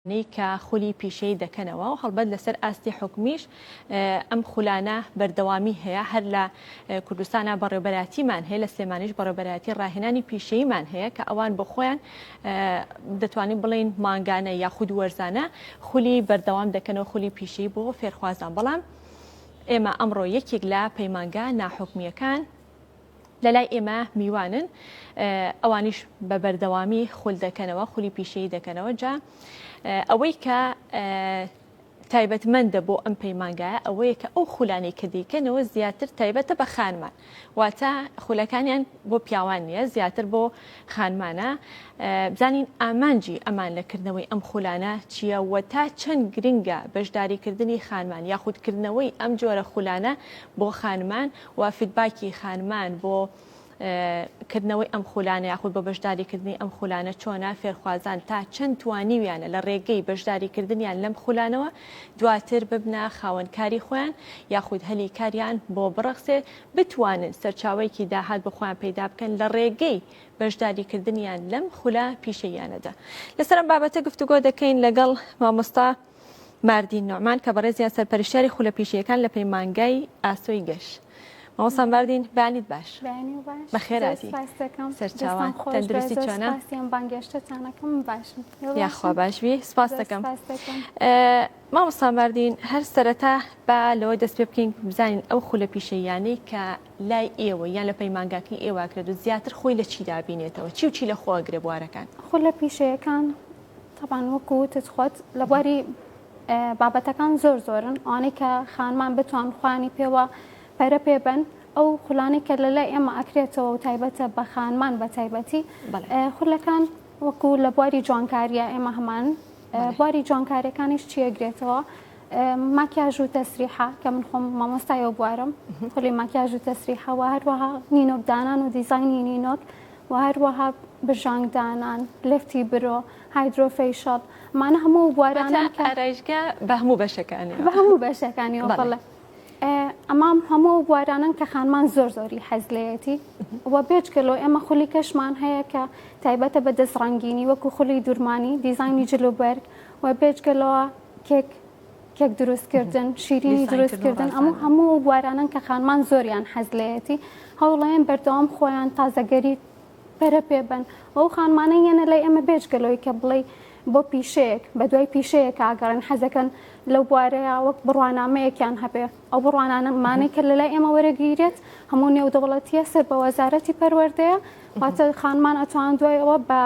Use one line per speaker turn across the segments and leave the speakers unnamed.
کە خولی پیشەی دەکەنەوە و هەڵبەت لەسەر ئاستی حکومیش ئەم خولانە بەردەوامی هەیە هەر لە کوردستانە بەڕێوەبەراتیمان هەیە لە سلێمانیش بەڕێوەبەراتی ڕاهێنانی پیشەییمان هەیە کە ئەوان بە خۆیان دەتوانین بڵین مانگانە یاخود وەرزانە خولی بەردەوام دەکەنەوە خولی پیشەیی بۆ فێرخوازان. بەڵام ئێمە ئەمڕۆ یەکێک لە پەیمانگە ناحکمیەکان لەلای ئێمە میوانن ئەوانیش بە بەردەوامی خول دەکەنەوە خولی پیشەیی دەکەنەوە. جا ئەوەی کە تایبەتمەندە بۆ ئەم پەیمانگایە ئەوەیە کە ئەو خولانەی کە دەیکەنەوە زیاتر تایبەتە بە خانمان، واتە خولەکانیان بۆ پیاوان نییە، زیاتر بۆ خانمانە. بزانین ئامانجی ئەمان لەکردنەوەی ئەم خولانە چییە و تا چەند گرنگە بەشداریکردنی خانمان یاخودکردنەوەی ئەم جۆرە خولانە بۆ خانمان و فیدباکی خانمان بۆ کردنەوەی ئەم خولانە یاخود بە بەشداریکردنی ئەم خولانە چۆنا فێرخوازان تا چەند توانیویانە لە ڕێگەی بەشداریکردنیان لەم خولانەوە دواتر ببنە خاوەنکاری خۆیان یاخود هەلی کاریان بۆ بڕەخسێ بتوانن سەرچاوەیەکی داهات بخۆیان پەیدا بکەن لە ڕێگەی بەشداریکردنیان لەم خولا پیشەیانەدا. لەسەر ئەم بابەتە گفتوگۆ دەکەین لەگەڵ مامۆستا ماردین نوعمان کە بەڕێزیان سەرپەرشتیاری خولە پیشەیەکان لە پەیمانگای ئاسۆی گەشت. مامۆستا ماردین بانیت باش. بەخێراتی سەرچاوان تەندروستی چۆنە؟
بانگێشتتانەکەم باشم.
یاخوا باشوی سپاس دەکەم. مامۆستا ماردین هەر سەرەتا با لەوە دەست پێ بکەین بزانین ئەو خولە پیشەیانەی کە لای ئێوە یان لە پەیمانگاکەی ئێوەکرێت و زیاتر خۆی لە چی دابینێتەوە، چی و چی لە خۆگرێ بوارەکان؟
خولە پیشەیەکان تەبان وەکو تخۆت لە بواری بابەتەکان زۆرن ئەوانەی کە خانمان بتوان خوانی پێوە پەرە پێبن ئەو خولانەی کە لەلای ئێمە ئەکرێتەوە و تایبەتە بە خانمان بە تایبەتی خولەکان وەکو لە بواری جوانکاریە ئێمە هەمان بواری جوانکاریەکانیش چیەگرێتەوە ماکیاژ و تەسریحە کە من خۆم مامۆستایەوە بوارم خولی ماکیاژ و تەسریحە و هەروەها نینۆکدانان و دیزاینی نینۆک و هەروەها برژانگدانان لفتی برۆ هایدرۆفەیشەڵ مانە هەموو بوارانە کە
ئارایشگا بە هەموو بەشەکانی
بە هەموو بەشەکانیەوە بڵێ ئەمام هەموو بوارانن کە خانمان زۆری حەزلەتی وە بێجگەلۆ ئێمە خولی کەشمان هەیە کە تایبەتە بە دەستڕنگینی وەکو خولی دوورمانی دیزاینی جلوبەرگ و بێجگەلەوە کێک دروستکردن شیرینی دروستکردن هەموو بوارانن کە خانمان زۆریان حەزلەتی هەوڵەیەن بەردەوام خۆیان تازەگەری پەرە پێبن ئەو خانمانە یەنە لای ئێمە بێجگەلۆی کە بڵێ بۆ پیشەیەک بە دوای پیشەیەک ئاگەڕن حەزەکەن لەو بوارەیە وەک بڕوانامەیەکیان هەبێ ئەو بڕوانانەمانەی کە لەلای ئێمە وەرەگیرێت هەموو نێودەوڵەتیە سەر بە وەزارەتی پەروەردەیە واتە خانمان ئەتوان دوایەوە بە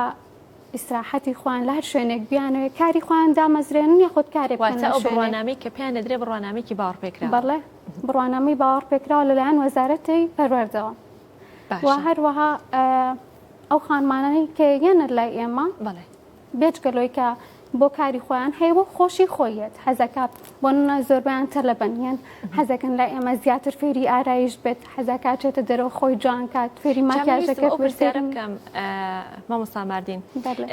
ئیسراحەتی خوان لە هەر شوێنێک بیانەوە کاری خوان دامەزرێنن یاخود کارێک
واتە ئەو بڕوانامەی کە پێیان دەدرێت بڕوانامێکی باوەڕپێکراوە
بەڵێ بڕوانامەی باوەڕپێکراوە لەلایەن وەزارەتی پەروەردەوە و هەروەها ئەو خانمانانی کە یەنە لای ئێمە بێجگەلۆی کە بۆ کاری خۆیان هەیە خۆشی خۆیت حەزەکە بۆ زۆربیان تەلەبەنیان حەزەکەن لای ئێمە زیاتر فێری ئارایش بێت حەزەکاتێتە دەرەوە خۆی جوان کات فێری ماکیاژەکە
بکەم. مامۆستا ماردین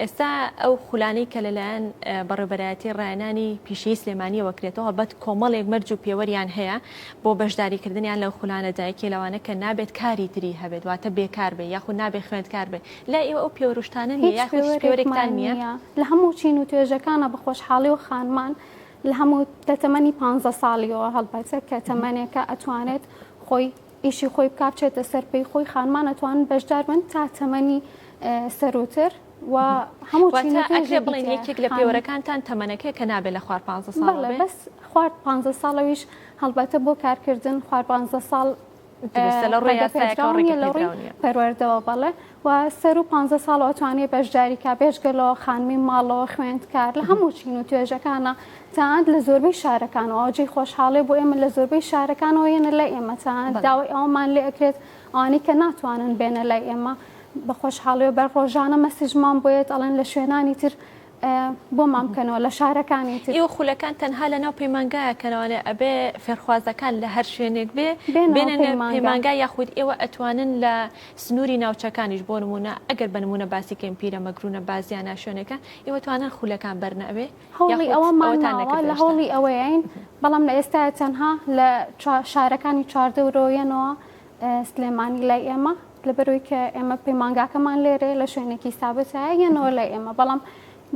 ئێستا ئەو خولانەی کە لەلایەن بەڕێوەبەرایەتی ڕایەنانی پیشەیی سلێمانیەوە کرێتەوە بەت کۆمەڵێک مەرج و پێوەریان هەیە بۆ بەشداریکردنیان لەو خولانەدایەکی لەوانە کە نابێت کاری تری هەبێت واتە بێکار بێ یاخود نابێت خوێندکار بێ لای ئێوە ئەو پێوەروشتانە نیە یاخود پێوەرێکتان نییە
لە هەموو چین و توێژەکانە بە خۆشحاڵی و خانمان لە هەموو تەمەنی 15 ساڵیەوە هەڵبەتە کە تەمەنێکە ئەتوانێت خۆی ئیشی خۆی بکچێتە سەر پێی خۆی خانمان ئەتوان بەشدار بن تا تەمەنی سەرۆتر و هەموو
بڵێن یەکێک لە پێوەرەکانتان تەمەنەکەی کە نابێت لە خوار 15 ساڵ
بەس خوار 15 ساڵەویش هەڵبەتە بۆ کارکردن خوار 15 ساڵ پەروەردەوە بەڵێ و سەر و 15 ساڵ ئەتوانێت بەشداریکە بێژگەلەوە خانمی ماڵەوە خوێندکار لە هەموو چین و توێژەکانە تاند لە زۆربەی شارەکانەوە ئەوجێ خۆشحاڵێ بۆ ئێمە لە زۆربەی شارەکانەوە یەنە لای ئێمە تاند داوای ئەومان لێ ئەکرێت ئەوانەی کە ناتوانن بێنە لای ئێمە بە خۆشحاڵی بەر ڕۆژانە مەسیجمان بۆیێت ئەڵێن لە شوێنانی تر بۆ مامکەنەوە لە شارەکانی تر
ئێوە خولەکان تەنها لە ناو پەیمانگایەکەنەوەێ ئەبێ فێرخوازەکان لە هەر شوێنێک بێنە پەیمانگای یاخود ئێوە ئەتوانن لە سنووری ناوچەکانیش بۆ نمونە ئەگەر بە نمونە باسیکەین پیرە مەگرونە بازیانە شوێنەکە ئێوە توانن خولەکان بەرنەبێ
هەوڵی ئەوەمانەوە لە هەوڵی ئەوەیین بەڵام لە ئێستا تەنها لە شارەکانی چواردەورۆیەنەوە سلێمانی لای ئێمە لەبەرەوەی کە ئێمە پەیمانگاکەمان لێرێ لە شوێنێکی سابتە یەنەوە لای ئێمە بەڵام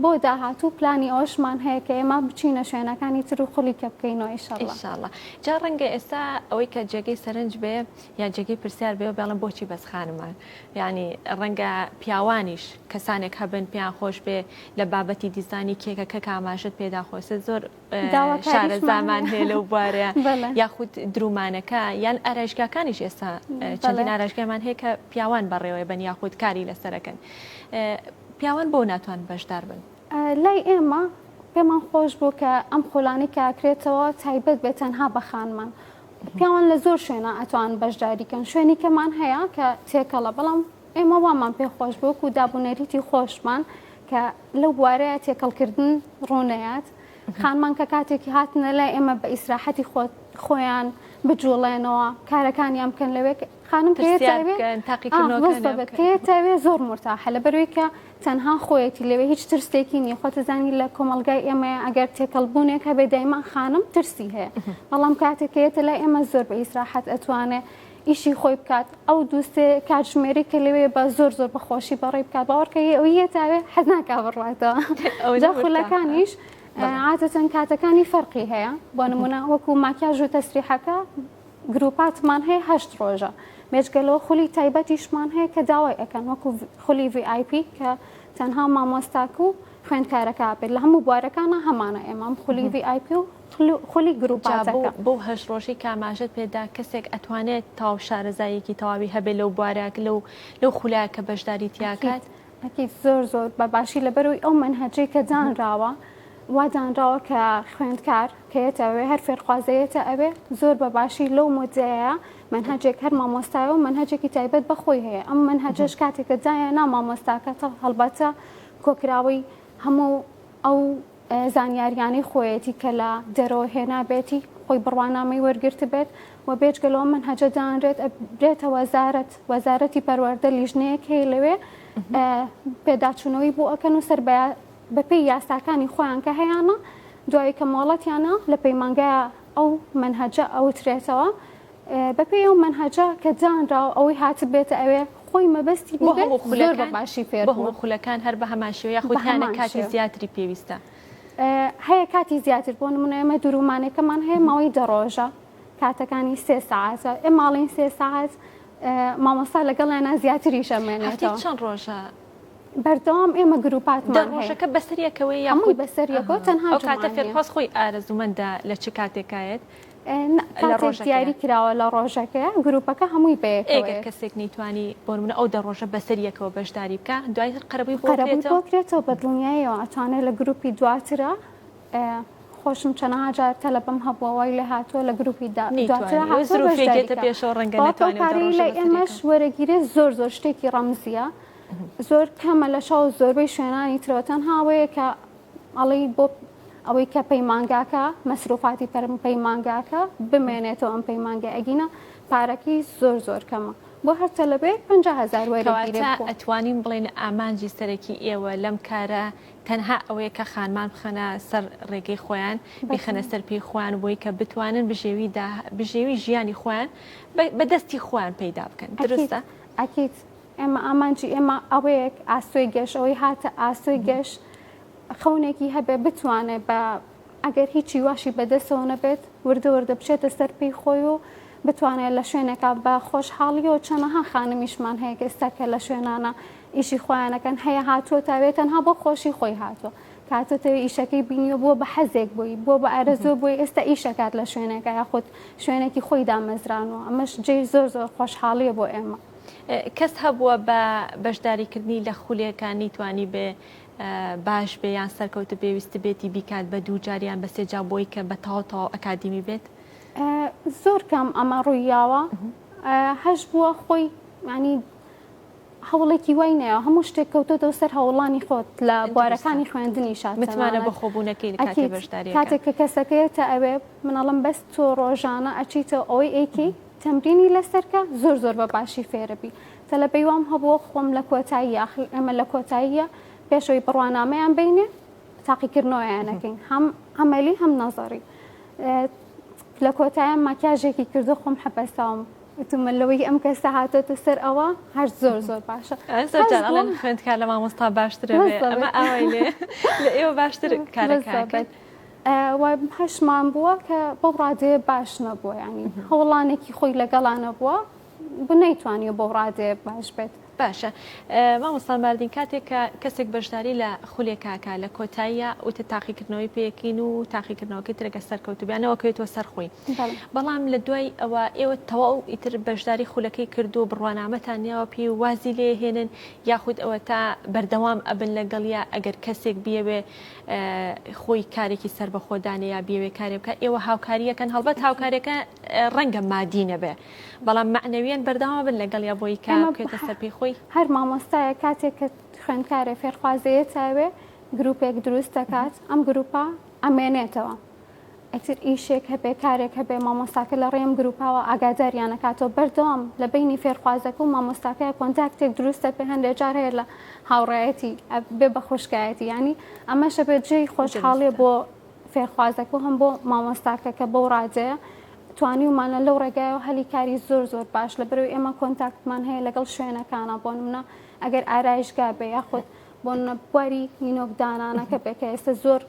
بۆ داهاتوو پلانی ئەوشمان هەیە کە ئێمە بچینە شوێنەکانی تر و خولی کە بکەینەوە
ئینشاءڵڵا. جا ڕەنگە ئێستا ئەوەی کە جێگەی سەرنج بێ یا جێگەی پرسیار بێ و بێڵم بۆچی بەس خانمان، یعنی ڕەنگە پیاوانیش کەسانێک هەبن پێیان خۆش بێ لە بابەتی دیزانی کێکەکە کاماژت پێدا خۆسە زۆر شارە زامان هەیە لەو بوارەیە یاخود درومانەکە یان ئارایشگاکانیش ئێستا چەندین ئارایشگامان هەیە کە پیاوان بەڕێوەی بن یاخود کاری لەسەرەکەن. پیاوان بۆ ناتوان بەشدار بن؟
لای ئێمە پێمان خۆش بوو کە ئەم خۆلانی کاکرێتەوە تایبەت بێت تەنها بە خانمان. پیاوان لە زۆر شوێنە ئەتوان بەشداریکەن، شوێنی کەمان هەیە کە تێکەڵە، بەڵام ئێمە وامان پێ خۆش بوو و دابوونەریتی خۆشمان کە لەو بوارەیە تێکەڵکردن ڕوونەیەات. خانمان کە کاتێکی هاتنە لای ئێمە بە ئیسراحەتی خۆیان بجوڵێنەوە کارەکانیان بکەن لەوێ خانم تاوێ زۆر مرتاحە لە بەروی کە تەنها خۆیەتی لەوێ هیچ ترسێکی نیە. خۆتەزانی لە کۆمەلگای ئێمە ئەگەر تێکەڵبوونێک هەبێ دایما خانم ترسی هەیە، بەڵام کاتێکەیەتە لای ئێمە زۆر بە ئیسراحەت ئەتوانێ ئیشی خۆی بکات، ئەو دووسێ کاتژمێری کە لەوێ بە زۆر بەخۆشی بەڕێ بکات باوەڕکە ئەوە تاوێ حەز ناکا بڕاتەوە. جا خولەکانیش عادەتەن کاتەکانی فەرقی هەیە، بۆ نمونە وەکو ماکیاژ و تەسریحەکە گروپاتمان هەیە 8 ڕۆژە، مێژگەلەوە خولی تایبەتیشمان هەیە کە داوای ئەەکەن وەکو خولی VIP کە تەنها مامۆستاک و خوێندکارەکە بێت لە هەموو بوارەکانە هەمانە ئێمە خولی VIP و خولی گروپاتەکە.
بۆ 8 ڕۆژی کاماژت پێدا کەسێک ئەتوانێت تاو شارەزایەکی تەواوی هەبێ لەو بوارەک لەو خولایەکە بەشداری تیاکات؟
ئەکید زۆر بە باشی لەبەرەوەی ئەو منهەجەی کە دانراوە وادانراوە کە خوێندکار کەیەتەوێ هەر فێرخوازەیەتە ئەوێ زۆر بە باشی لەو مودەیە منهەجێک هەر مامۆستایە و منهەجێکی تایبەت بەخۆی هەیە. ئەم منهەجەش کاتێکە دایە نامامۆستاکەتە هەڵبەتە کۆکراوی هەموو ئەو زانیاریانی خۆیەتی کە لە دەرەوە هێنابێتی خۆی بڕوانامەی وەرگرت بێت و بێجگەلەوە منهەجە دانرێت بێتە وەزارەتی پەروەردە لیژنەیەک هەیە لەوێ پێداچوونەوەی بۆ ئەکەن و سەر بەپێی یاساکانی خۆیان کە هەیەە دوایی کە مۆڵەتیانە لە پەیمانگایە ئەو منهەجە ئەوترێتەوە بەپێی ئەو منهەجە کە دانراوە ئەوەی هات بێتە ئەوێ خۆی مەبەستی زۆر بە باشی فێر
بۆ خولەکان هەر بە هەماشەوە یاخودیانە کاتی زیاتری پێویستە
هەیە کاتی زیاتر بۆ نمونە ئێمە دورومانێکەمان هەیە ماوەی 10 ڕۆژە کاتەکانی 3 ساعتە ئێمە ماڵین 3 ساعت مامۆستا لەگەڵیانە زیاتریش ئەمێنێتەوە.
چەند ڕۆژە
بەردەوام ئێمە گروپاتمان
ڕۆژەکە بەسەریەکەوەی
هەمووی بەسەریەکە تەنها
کاتە فێرخواست خۆی ئارەزومەندە لە چ کاتێکایەت
دیاری کراوە لە ڕۆژەکە گروپەکە هەمووی
ئێگەر کەسێک نەیتوانی بۆ منە ئەو 10 ڕۆژە بەسەریەکەوە بەشداری بکە دوای قەرەبووی
بۆکرێتەوە بە دڵنیایەوە ئەتوانێت لە گروپی دواترە خۆشم چەنەها جار تەلەبم هەبووەوەی لە هاتووە لە گروپی
دواترێتە پێشەوە ڕەنگە
لە ئێمەش وەرەگیرێ زۆر شتێکی ڕەمزیە زۆر کەمە لە شەو زۆربەی شوێنانی ترەوە تەنهاوەیە کە ئەڵی بۆ ئەوەی کە پەیمانگاکە مەسروفاتی پەیمانگاکە بمێنێتەوە ئەم پەیمانگە ئەگینە پارەکی زۆر کەمە بۆ هەر تەلەبێت 50,000 وەرەگیرێ.
ئەتوانین بڵێن ئامانجی سەرەکی ئێوە لەم کارە تەنها ئەوەیە کە خانمان بخەنە سەر ڕێگەی خۆیان بخەنە سەر پێی خۆیان بۆی کە بتوانن بژێوی ژیانی خۆیان بەدەستی خۆیان پەیدا بکەن. درستە؟
ئەکید ئێمە ئامانجی ئێمە ئەوەیەک ئاسۆی گەشەوەی هاتە ئاسۆی گەشت خەونێکی هەبێ بتوانێت بە ئەگەر هیچی واشی بەدەستەوە نەبێت وردە بچێتە سەر پێی خۆی و بتوانێت لە شوێنێکا بە خۆشحاڵیەوە چەنەها خانمیشمان هەیە ئێستا کە لە شوێنانە ئیشی خۆیانەکەن هەیە هاتووە تاوێت تەنها بۆ خۆشی خۆی هاتووە کاتەوە ئیشەکەی بینیوە بۆ بە حەزێک بووی بۆ بە ئارەزۆ بووی ئێستا ئیشەکات لە شوێنێکە یاخود شوێنێکی خۆی دامەزرانەوە ئەمەش جێ زۆر خۆشحاڵیە بۆ ئێمە.
کەس هەبووە بە بەشداریکردنی لە خولەکانی توانی بێ باش بێ یان سەرکەوتە پێویستە بێتی بیکات بە دوو جاریان بە سێجا بۆی کە بە تاو ئەکادیمی بێت؟
زۆر کەم ئەمە ڕوویاوە هەش بووە خۆی ینی هەوڵێکی وای نەیە هەموو شتێک کەوتۆتەوە سەر هەوڵانی خۆت لە بوارەکانی خوێندنی شات
متمانە بە خۆبوونەکەی کاتی بەشداری
کاتێک کە کەسەکەیەتە ئەوێ منەڵم بەس تۆ ڕۆژانە ئەچیتە ئەوەی ئەیکی تەمرینی لەسەرکە زۆر بە باشی فێرەبی تەلەبەی وام هەبووە خۆم لە کۆتایی ئەمە لە کۆتاییە پێشەوەی بڕوانامەیان بینێ تاقیکردنەوەیانەکەین هەم عملی هەم نەزەری لە کۆتاییان ماکیاژێکی کردو خۆم حەبەستاوم وتملەوەی ئەم کەسە هاتۆتە سەر ئەوە هەر زۆر باشە.
زۆرجار ئەڵێن خوێندکار لە مامۆستا باشترە بێ ئەمە ئەوەی لە ئێوە باشتر کارەکەن.
هەشمان بووە کە بەو ڕادەیە باش نەبووە، ینی هەوڵانێکی خۆی لەگەڵانە بووە نەیتوانیە بەو ڕادەیە باش بێت.
باشە مامۆستا ماردین کاتێک کە کەسێک بەشداری لە خولێکاکە لە کۆتاییە وتە تاقیکردنەوەی پێکین و تاقیکردنەوەکەی ترەکە سەرکەوتوبیانەوە کەوێتەوە سەرخۆی. بەڵام لە دوای ئەوە ئێوە تەواو ئیتر بەشداری خولەکەی کردو و بڕوانامەتان نیاوە پێی وازی لێ هێنن یاخود ئەوە تا بەردەوام ئەبن لەگەڵیا ئەگەر کەسێک بیەوێ خۆی کارێکی سربەخۆدانێ یا بیەوێ کارێ بکە ئێوە هاوکاریەکەن هەڵبەت هاوکاریەکە ڕەنگە مادی نەبێ بەڵام معنەویان بەردەوام بن لەگەڵیا بۆی کارکێتە سەر پێی خۆی.
هەر مامۆستایە کاتێک کە خوێندکارێ فێرخوازەیە چاوێ گروپێک دروست دەکات ئەم گروپە ئەمێنێتەوە ئەتر ئیشێک هەبێ کارێک هەبێ مامۆستاکە لە ڕێم گروپاوە ئاگاداریانەکاتەوە بەردەوام لە بینی فێرخوازەکە و مامۆستاکەی کۆنتاکتێک دروستە پێ هەندێک جار هەیە لە هاوڕایەتی بێ بە خوشکایەتی ینی ئەمەشە بێت جێی خۆشحاڵێ بۆ فێرخوازەکە و هەم بۆ مامۆستاکە کە بەو ڕادەیە توانی ومانە لەو ڕێگایەوە هەلی کاری زۆر باش لە بەرەوەی ئێمە کۆنتاکتمان هەیە لەگەڵ شوێنەکانە بۆ نمونە ئەگەر ئارایشگا بێ یاخود بۆ بواری نینۆکدانانەکە بێکە ئێستا زۆر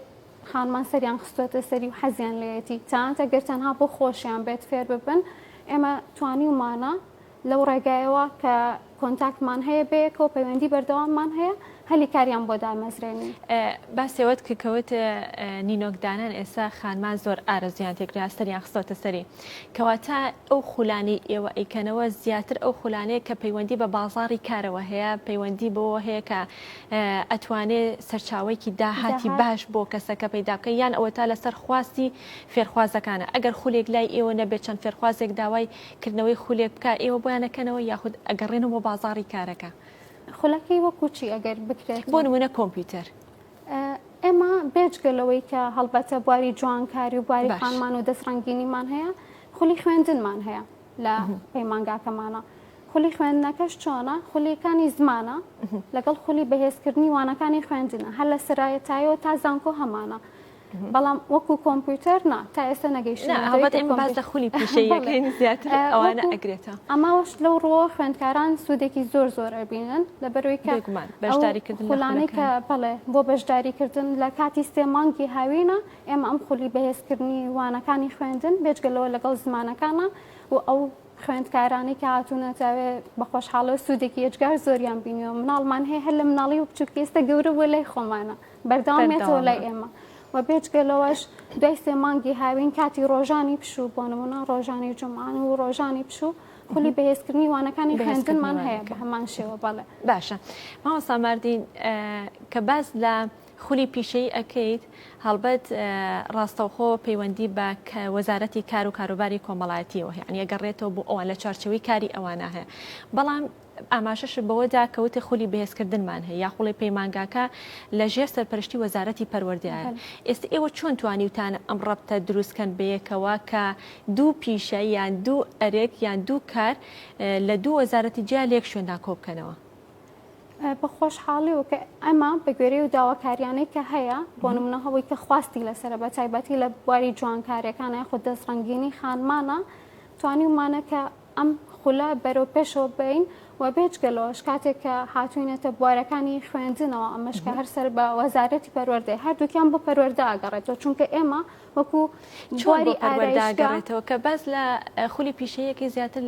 خانمان سەریان خستوێتە سەری و حەزیان لێتی تاانتە گەر تەنها بۆ خۆشیان بێت فێر ببن ئێمە توانی ومانە لەو ڕێگایەوە کە کۆنتاکتمان هەیە بەیەکە و پەیوەندی بەردەواممان هەیە هەلی کاریان بۆ دامەزرێنی.
باسێوەت کەوت نینۆکدانان ئێستا خانمان زۆر ئارەزیان تێکرا سەریان خستۆتە سەری کەواتە ئەو خولانی ئێوە ئەیکەنەوە زیاتر ئەو خولانەیە کە پەیوەندی بە بازاڕی کارەوە هەیە پەیوەندی بۆ هەیە کە ئەتوانێت سەرچاوێکی داهاتی باش بۆ کەسەکە پەیدا بکە یان ئەوە تا لەسەر خواستی فێرخوازەکانە ئەگەر خولێک لای ئێوە نەبێت چەند فێرخوازێک داوای کردنەوەی خولێک بکە ئێوە بۆیانەکەنەوە یاخود ئەگەڕێنەوە بۆ بازاڕی کارەکە.
خولەکەی وەکوچی ئەگەر بکرێت
بۆ نمونە کۆمپیوتەر
ئێمە بێجگەلەوەی کە هەڵبەتە بواری جوانکاری و بواری خانمان و دەستڕنگینیمان هەیە خولی خوێندنمان هەیە لە پەیمانگاکەمانە خولی خوێندنەکەش چۆنە خولیەکانی زمانە لەگەڵ خولی بەهێزکردنی وانەکانی خوێندنە هەر لە سرایەتایەوە تا زانکۆ هەمانە بەڵام وەکو کۆمپیوتەر نا تا ئێستا نەگەیشت
باز لە خولی پیشەیەکەین زیاتر ئەوانە ئەگرێتە
ئەماوەش لەو ڕۆ خوێندکاران سوودێکی زۆر ئەبینن لە بەروی کە خولانەی کە بەڵێ بۆ بەشداریکردن لە کاتی سێ مانگی هاوینە ئێمە ئەم خولی بەهێزکردنی وانەکانی خوێندن بێجگەلەوە لەگەڵ زمانەکانە و ئەو خوێندکارانی کە هاتوونەتاوێ بە خۆشحاڵە سوودێکی ئەجگار زۆریان بینیەوە مناڵمان هەیە هەر لە مناڵی و بچووک ئێستا گەورە بۆ لای خۆمانە بەردەوامێتەوە لای ئێمە و بێجگەلەوەش دوای سێ مانگی هاوین کاتی ڕۆژانی پشوو بۆ نمونە ڕۆژانی جومان و ڕۆژانی پشوو خولی بەهێزکردنی وانەکانی خوێندنمان هەیە بە هەمان شێوە بەڵێ.
باشە مامۆستا ماردین کە باز لە خولی پیشەی ئەکەیت هەڵبەت ڕاستەوخۆ پەیوەندی بە وەزارەتی کار و کاروباری کۆمەڵایەتیەوە یعنی ئەگەڕێتەوە بۆ ئەوان لە چارچەوەی کاری ئەوانە هەیە بەڵام ئاماژەش بەوەدا کەوتە خولی بەهێزکردنمان هەیە یا خوڵی پەیمانگاکە لە ژێر سەرپەرشتی وەزارەتی پەروەردەیە ئێستا ئێوە چۆن توانیوتانە ئەم ڕەبتە دروستکەن بەیەکەوە کە دوو پیشە یان دوو ئەرێک یان دوو کار لە دوو وەزارەتی جیا لێک شوێندا کۆ بکەنەوە؟
بە خۆشحاڵی و کە ئەمە بە گوێرەی و داواکاریانەی کە هەیە بۆ نمونە هەوەی کە خواستی لەسرە بە تایبەتی لە بواری جوانکاریەکانە خود دەستڕنگینی خانمانە توانی ومانە کە ئەم خولە بەرەو پێشەوە بین و بێجگەلەوەش کاتێک کە هاتوینەتە بوارەکانی خوێندنەوە ئەمەشکە هەرسەر بە وەزارەتی پەروەردەی هەردووکیان بۆ پەروەردە ئاگەڕێتەوە چونکە ئێمە وەکو
بواری ئارایشگاڕێتەوە کە بەس لە خولی پیشەیەکی زیاتر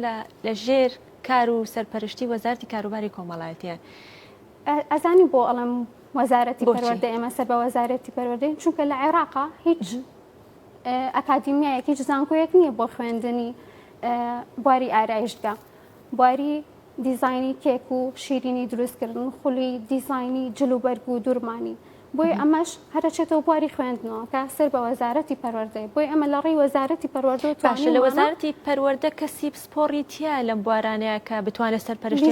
لە ژێر کار و سەرپەرشتی وەزارەتی کاروباری کۆمەڵایەتیە
ئەزانی بۆ ئەڵم وەزارەتی پەروەردە ئێمە سەر بە وەزارەتی پەروەردەی چونکە لە عێراقا هیچ ئەکادیمیایەک هیچ زانکۆیەک نییە بۆ خوێندنی بواری ئارایشگا بواری دیزایانی کێک و شیرینی دروستکردن خولی دیزایانی جلوبەرگ و دوورمانی بۆی ئەمەش هەرچێتەوە بواری خوێندنەوە کە سەر بە وەزارەتی پەروەردەی بۆی ئەمە لە ڕێی وەزارەتی پەروەردە
باشە لە وەزارەتی پەروەردە کەسی پسپۆڕی تیا لەم بوارانەیە کە بتوانێت سەرپەرشتی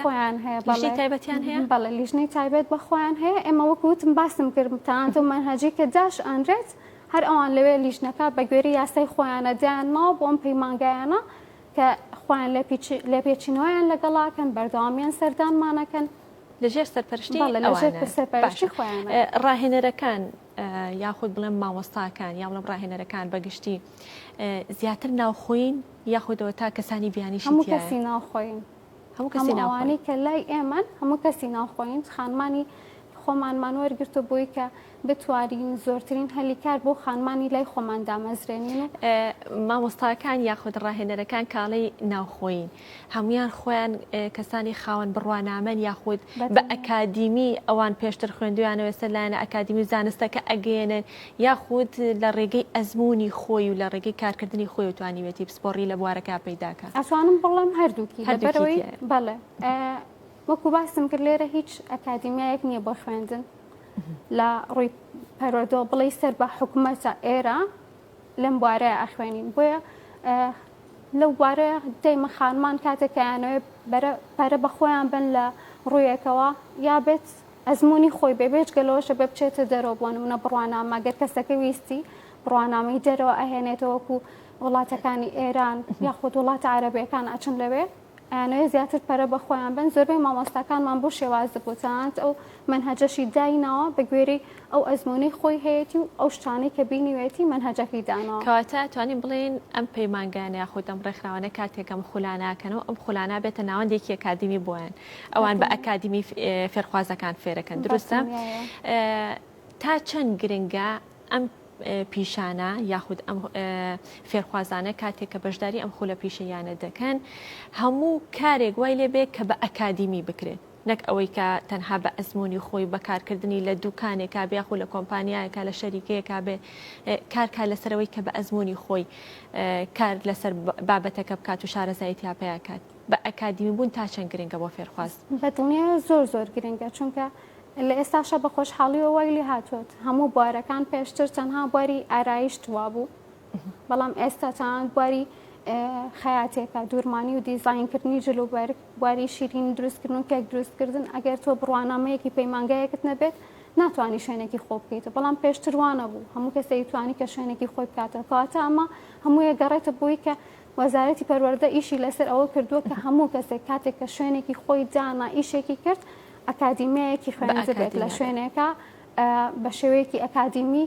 خۆیان هەیە
لیژنەی تایبەتیان هەیە
بەڵێ لیژنەی تایبەت بەخۆیان هەیە ئێمە وەکوتم باسم کرد تاانتە مەنهەجی کە داش ئەنرێت هەر ئەوان لەوێ لیژنەکە بە گوێری یاسای خۆیانە دیانەوە بۆ ئەم پەیمانگایانە کە خۆیان لە پێچینەوەیان لەگەڵاکەن بەردەوامیان سەردانمانەکەن
لەژێر سەرپەرشتی
خۆیان
ڕاهێنەرەکان یاخود بڵێم مامۆستاکان یا بڵێم ڕاهێنەرەکان بەگشتی زیاتر ناوخۆین یاخودەوە تا کەسانی بیانیشی
هەموو کەسی ناوخۆین
هەموو کەسی
ئەوانەی کە لای ئێمە هەموو کەسی ناوخۆین خانمانی خۆمانمان وەرگرتو بووی کە بتوانین زۆرترین هەلیکار بۆ خانمانی لای خۆمان دامەزرێنین و
مامۆستاکان یاخود ڕاهێنەرەکان کاڵی ناوخۆین هەمویان خۆیان کەسانی خاوەن بڕوانامەن یاخود بە ئەکادیمی ئەوان پێشتر خوێندویانەوە سەر لایەنە ئەکادیمی زانستەکە ئەگەێنن یاخود لە ڕێگەی ئەزمموی خۆی و لە ڕێگەی کارکردنی خۆی توانیوێتی پسپۆڕی لە بوارەکە پەیداکە
ئەتوانم بڵێم هەردووکی لەبەرەوەی بەڵێ وەکو باسم کرد لێرە هیچ ئەکادیمیایەک نییە بۆ خوێندن لە ڕووی پەرۆدۆ بڵێ سەر بە حکوومەتە ئێرە لەم بوارەیە ئەخوێنین بۆیە لەو بوارەیە دەیمە خانمان کاتێکیانەوێ پەرە بە خۆیان بن لە ڕوویەکەوە یا بێت ئەزمموی خۆی بێبێت گەلەوەشە بە بچێتە دەرەوە بۆ نمونە بڕوانامە گەر کەسەکە ویستی بڕوانامەی دەرەوە ئەهێنێتەوەکو وڵاتەکانی ئێران یاخود وڵاتە عەرەبیەکان ئەچن لەوێ ئەیانەوێ زیاتر پەرە بە خۆیان بن زۆربەی مامۆستاکانمان بۆ شێوازە بوتانت ئەو منهەجەشی داینەوە بە گوێرەی ئەو ئەزمموی خۆی هەیەی و ئەو شتانەی کە بینیوێتی منهەجەکەی دانەوە
کەواتە توانین بڵێن ئەم پەیمانگانە یاخود ئەم ڕێکخراوانە کاتێکم خولاناکەنەوە ئەم خولانە بێتە ناوەندێکی ئەکادیمی بۆیان ئەوان بە ئەکادیمی فێرخوازەکان فێرەکەن دروستە تا چەند گرنگە ئەم پیشانە یاخود ئەم فێرخوازانە کاتێک کە بەشداری ئەم خولە پیشەیانە دەکەن هەموو کارێک وای لێ بێ کە بە ئەکادیمی بکرێت نەک ئەوەی کە تەنها بە ئەزمموی خۆی بەکارکردنی لە دوکانێکا بێ خو لە کۆمپانیایەکە لە شەریکەیەکا بێ کارکە لەسەرەوەی کە بە ئەزمموی خۆی کار لەسەر بابەتەکە بکات و شارەزایەتی پێیاکات بە ئەکادیمی بوون تا چەند گرنگە بۆ فێرخواز
بەدڵنیە زۆر گرنگە چونکە لە ئێستاشە بە خۆشحاڵیەوە وای لێ هاتووت هەموو بوارەکان پێشتر تەنها بواری ئارایش توا بوو بەڵام ئێستا چەند بواری خەیاتێکە دوورمانی و دیزاینکردنی جلوبەر بواری شیرین دروستکردن و کێک دروستکردن ئەگەر تۆ بڕوانامەیەکی پەیمانگایەکت نەبێت ناتوانانی شوێنێکی خۆ بکەیتە بەڵام پێشتروانە بوو هەموو کەسەی توانی کە شوێنێکی خۆی بکاتەوە کەواتە ئەمە هەموویە گەڕێتە بووی کە وەزارەتی پەروەردە ئیشی لەسەر ئەوە کردووە کە هەموو کەسێک کاتێک کە شوێنێکی خۆی دانا ئیشێکی کرد ئەکادیمیەکی خوێنەوە بێت لە شوێنێکە بە شێوەیەکی ئەکادیمی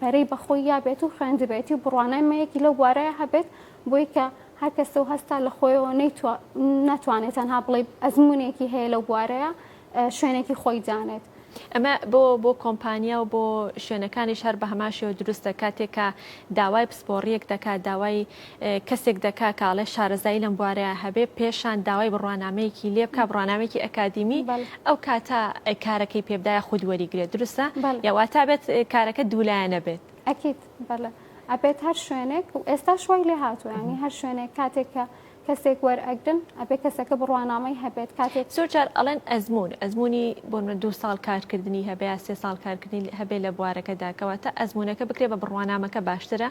پەرەی بەخۆی یابێت و خوێندبێتی و بڕوانەمەیەکی لەو بوارەیە هەبێت بۆی کە هەر کەسە و هەستا لە خۆیەوە ناتوانێت تەنها بڵێ ئەزمموونێکی هەیە لەو بوارەیە شوێنێکی خۆی دانێت
ئەمە بۆ کۆمپانیا و بۆ شوێنەکانی شار بە هەماشەوە دروستە کاتێکە داوای پسپۆڕیەک دەکات داوای کەسێک دەکا کاڵێ شارەزایی لەم بوارەیە هەبێ پێشان داوای بڕوانامەیەکی لێ بکە بڕوانامێکی ئەکادیمی ئەو کاتە کارەکەی پێبدایە خود وەریگرێت دروستە یاواتا بێت کارەکە دوولایەنە بێت
ئەکیت بەڵێ ئەبێت هەر شوێنێک و ئێستا شوای لێ هاتووە ینی هەر شوێنێک کاتێککە کەسێک وەرئەگرن ئەبێ کەسەکە بڕوانامەی هەبێت کاتێک
زۆرجار ئەڵێن ئەزمموی بۆ 2 ساڵ کارکردنی هەبێ 3 ساڵ کارکردنی هەبێ لە بوارەکەدا کەواتە ئەزمموونەکە بکرێ بە بڕوانامەکە باشترە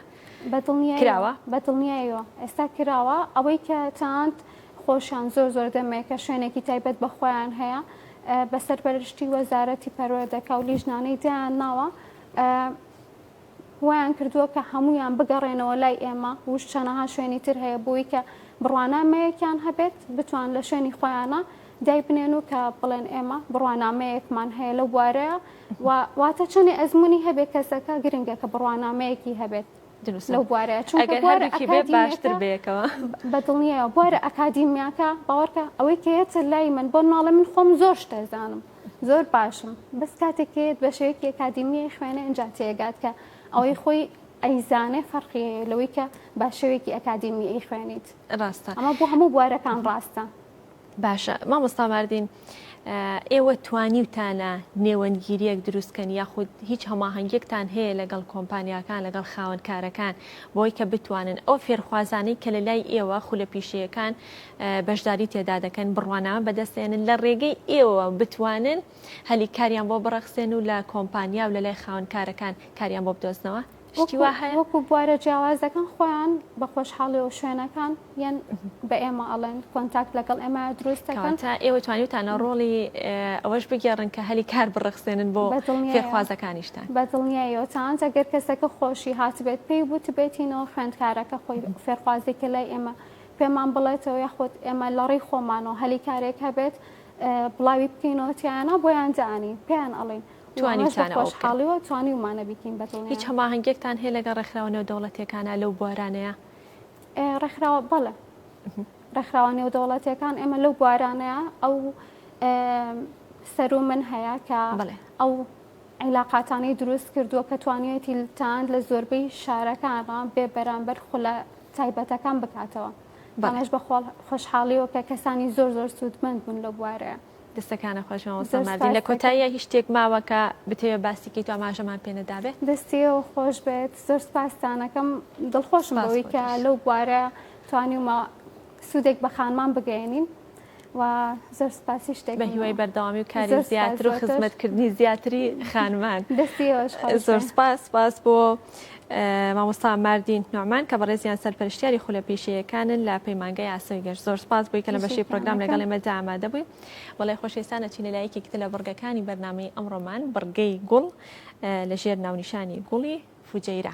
بەدڵنیاوە بەدڵنیایەوە ئێستا کراوە ئەوەی کە چاند خۆشیان زۆر دەمێکە شوێنێکی تایبەت بە خۆیان هەیە بەسەر بەرشتی وەزارەتی پەروەردەکە و لیژنانەی دایان ناوە ویان کردووە کە هەمویان بگەڕێنەوە لای ئێمە وش چەنەها شوێنی تر هەیە بۆی کە بڕوانامەیەکیان هەبێت بتوان لە شوێنی خۆیانە دای بنێن و کە بڵێن ئێمە بڕوانامەیەکمان هەیە لە بوارەیە واتە چنێ ئەزمموی هەبێت کەسەکە گرنگە کە بڕوانامەیەکی هەبێت لەو بوارەیە چونکە
باشتر بێکەوە
بەدڵنیایە بوارە ئەکادیمیاکە باوەڕکە ئەوەی کەیەتر لای من بۆ ناڵە من خۆم زۆر شتەزانم زۆر باشم بەس کاتێکێت بە شێوەیەکی ئەکادیمیە خوێنە ئەنجا تێگات کە ئەوەی خۆی ئەیزانێ فەرقی لەوەی کە با شێوەیەکی ئەکادیمی ئەی خوێنیت
ڕاستە
ئەمە بۆ هەموو بوارەکان ڕاستە
باشە مامۆستا ماردین ئێوە توانیوتانە نێوەندگیریەک دروستکەن یاخود هیچ هەماهەنگێکتان هەیە لەگەڵ کۆمپانیاکان لەگەڵ خاوەنکارەکان بۆی کە بتوانن ئەو فێرخوازانەی کە لە لای ئێوە خولە پیشەیەکان بەشداری تێدا دەکەن بڕوانامە بەدەستێنن لە ڕێگەی ئێوە بتوانن هەلی کاریان بۆ بڕەخسێن و لە کۆمپانیا و لە لای خاوەنکارەکان کاریان بۆ بدۆزنەوە
وەکو بوارە جیاوازەکان خۆیان بە خۆشحاڵی و شوێنەکان یان بە ئێمە ئەڵێن کۆنتاکت لەگەڵ ئێمە دروستەکەن
تا ئێوە توانیوتانە ڕۆڵی ئەوەش بگێڕن کە هەلی کار بڕەخسێنن بۆ فێرخوازەکانیشتان
بەدڵنیایەوە چاند ئەگەر کەسەکە خۆشی هاتبێت پێی بوت بێتینەوە خوێندکارەکە خۆی فێرخوازێکە لای ئێمە پێمان بڵێتەوە یاخود ئێمە لەڕێی خۆمانەوە هەلی کارێک هەبێت بڵاوی بکەینەوە تیانە بۆیان جانی پێیان ئەڵێن
توانیتانە ئەو بکەن.
خۆشحاڵیەوە توانی ومانە بیکەین بەدڵنیان.
هیچ هەماهەنگێکتان هەیە لەگەڵ ڕێکخراوە دەوڵەتیەکانە لەو بوارانەیە؟
ڕێکخراوە بەڵێ ڕێکخراوە نێودەوڵەتیەکان ئێمە لەو بوارانەیە ئەو سەر و من هەیە کە ئەو عیلاقاتانی دروست کردووە کە توانیەتی تاند لە زۆربەی شارەکانڕ بێ بەرامبەر خولە تایبەتەکان بکاتەوە. بەڵێش بە خۆشحاڵیەوە کە کەسانی زۆر سوودمەند بوون لە بوارەیە.
دەستەکانە خۆشمەوەسەمادی لە کۆتاییە هیچ شتێک ماوە کە بتەوێت باسیکەی تو ئاماژەمان پێنەدابێت؟
دەستیەوە خۆش بێت زۆر سپاسانەکەم دڵخۆشم بەوەی کە لەو بوارە توانیمە سوودێک بە خانمان بگەێنین و زۆر سپاسی شتێک
بە هیوای بەردەوامی و کاری زیاتر و خزمەتکردنی زیاتری خانمان.
دەستیەوەش
زۆر سپاس بۆ مامۆستا ماردین نوعمان کە بەڕێزیان سەرپەرشتیاری خولەپێشیەکانن لە پەیمانگای ئاسایی گەشت. زۆر سپاس بووی کە لە بەشی پرۆگرام لەگەڵ ئێمەدا ئامادە بووی. وەڵای خۆشەویستانە چینە لایەکێکتر لە بڕگەکانی بەرنامەی ئەمڕۆمان بڕگەی گوڵ لەژێر ناونیشانی گوڵی فوجەیرە.